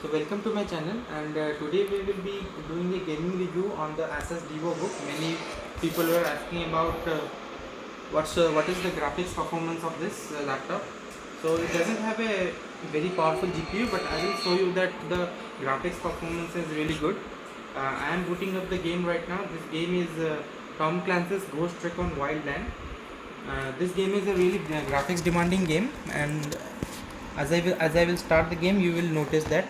So welcome to my channel, and today we will be doing a gaming review on the Asus DevoBook. Many people were asking about what is the graphics performance of this laptop. So it doesn't have a very powerful GPU, but I will show you that the graphics performance is really good. I am booting up the game right now. This game is Tom Clancy's Ghost Recon Wildland. This game is a really graphics demanding game, and as I will start the game, you will notice that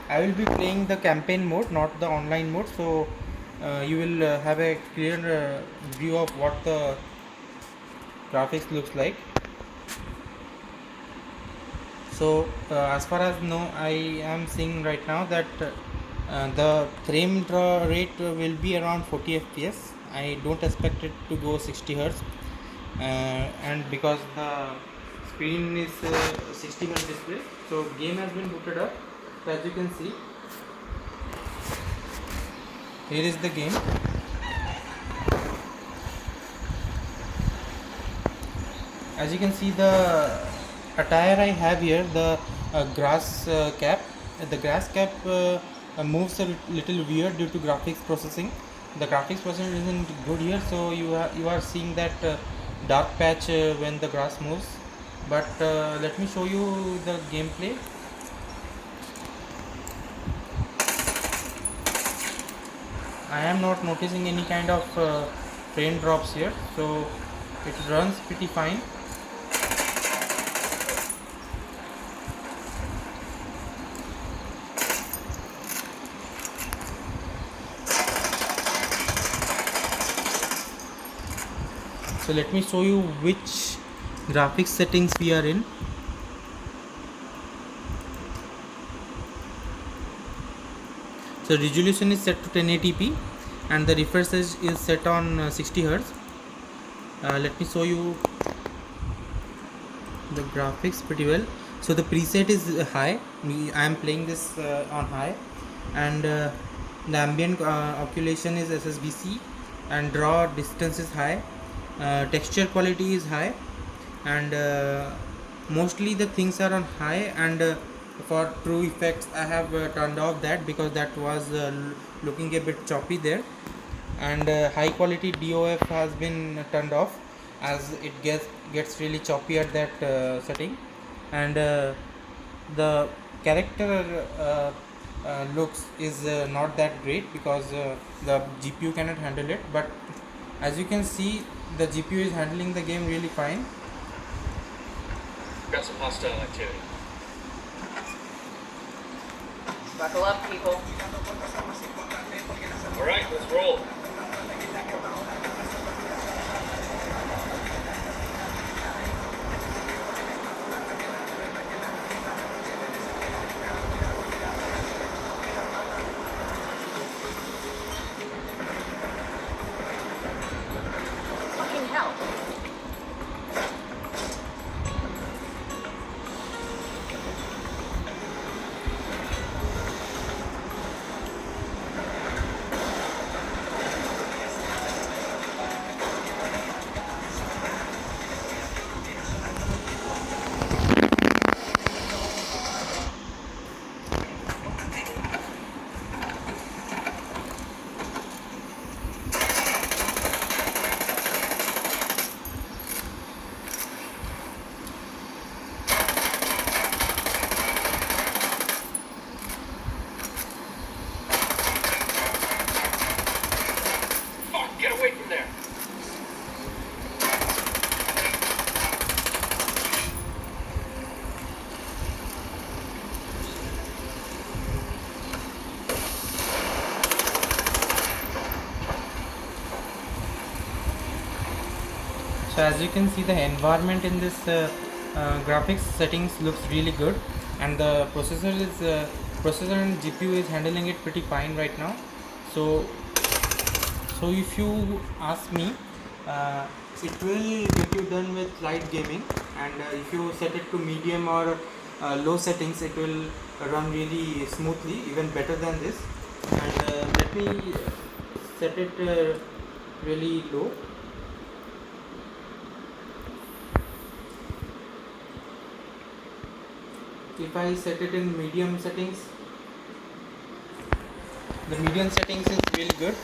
I will be playing the campaign mode, not the online mode. So you will have a clear view of what the graphics looks like. So as far as no, I am seeing right now that the frame draw rate will be around 40 fps. I don't expect it to go 60 hertz, and because the screen is 60 hertz display, so game has been booted up. So as you can see, here is the game. As you can see, the attire I have here, the grass cap. The grass cap moves a little weird due to graphics processing. The graphics processing isn't good here, so you are seeing that dark patch when the grass moves. But let me show you the gameplay. I am not noticing any kind of frame drops here, so it runs pretty fine. So let me show you which graphics settings we are in. So resolution is set to 1080p and the refresh is set on 60 Hz. Let me show you the graphics pretty well. So the preset is high. I am playing this on high, and the ambient occlusion is SSBC, and draw distance is high. Texture quality is high, and mostly the things are on high, and for true effects I have turned off that because that was looking a bit choppy there, and high quality DOF has been turned off as it gets really choppy at that setting, and the character looks is not that great because the GPU cannot handle it, but as you can see, the GPU is handling the game really fine. Got some hostile activity. Buckle up, people. All right, let's roll. Fucking hell. Fuck, get away from there. So as you can see, the environment in this graphics settings looks really good, and the processor and GPU is handling it pretty fine right now. So if you ask me, it will get you done with light gaming, and if you set it to medium or low settings, it will run really smoothly, even better than this. And let me set it really low. if I set it in medium settings, the medium settings is really good.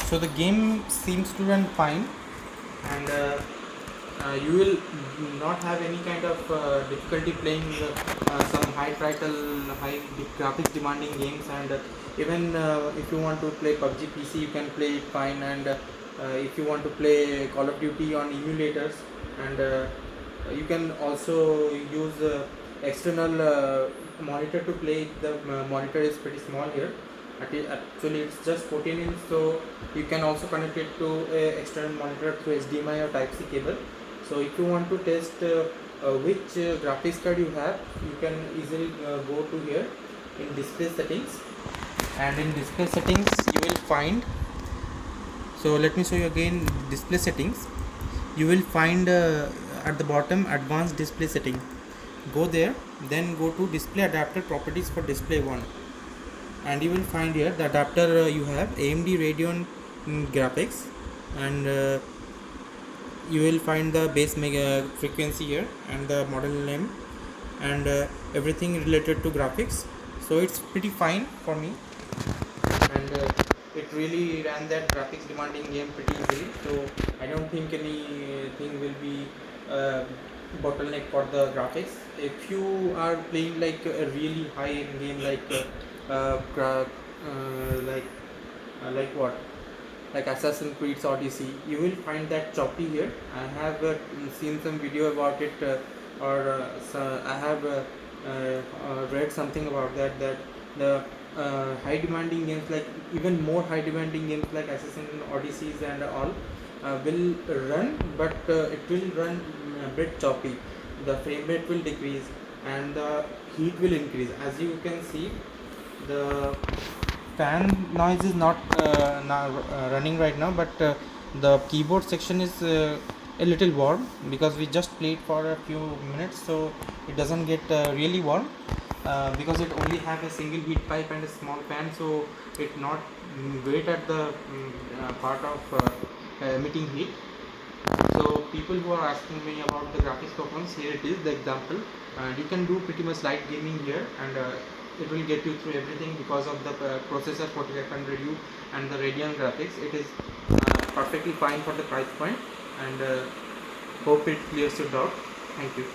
So the game seems to run fine, and you will not have any kind of difficulty playing some high title, high graphics demanding games, and even if you want to play PUBG PC, you can play it fine, and if you want to play Call of Duty on emulators, and you can also use external monitor to play. The monitor is pretty small here. Actually it's just 14 inch, so you can also connect it to a external monitor through HDMI or Type-C cable. So if you want to test which graphics card you have, you can easily go to here in display settings, and in display settings you will find, so let me show you again display settings. You will find at the bottom advanced display setting. Go there, then go to display adapter properties for display 1, and you will find here the adapter you have AMD Radeon graphics, and you will find the base mega frequency here and the model name and everything related to graphics. So it's pretty fine for me, and it really ran that graphics demanding game pretty easily, so I don't think anything will be bottleneck for the graphics. If you are playing like a really high end game like like what, like Assassin's Creed Odyssey, you will find that choppy here. I have seen some video about it, I have read something about that the high demanding games, like even more high demanding games like Assassin's Odysseys and all will run, but it will run a bit choppy. The frame rate will decrease and the heat will increase. As you can see, the fan noise is not running right now, but the keyboard section is a little warm because we just played for a few minutes, so it doesn't get really warm because it only have a single heat pipe and a small fan, so it not wait at the part of emitting heat. So people who are asking me about the graphics performance, here it is the example, and you can do pretty much light gaming here, and it will get you through everything because of the processor 4500U and the Radeon graphics. It is perfectly fine for the price point, and hope it clears your doubt. Thank you.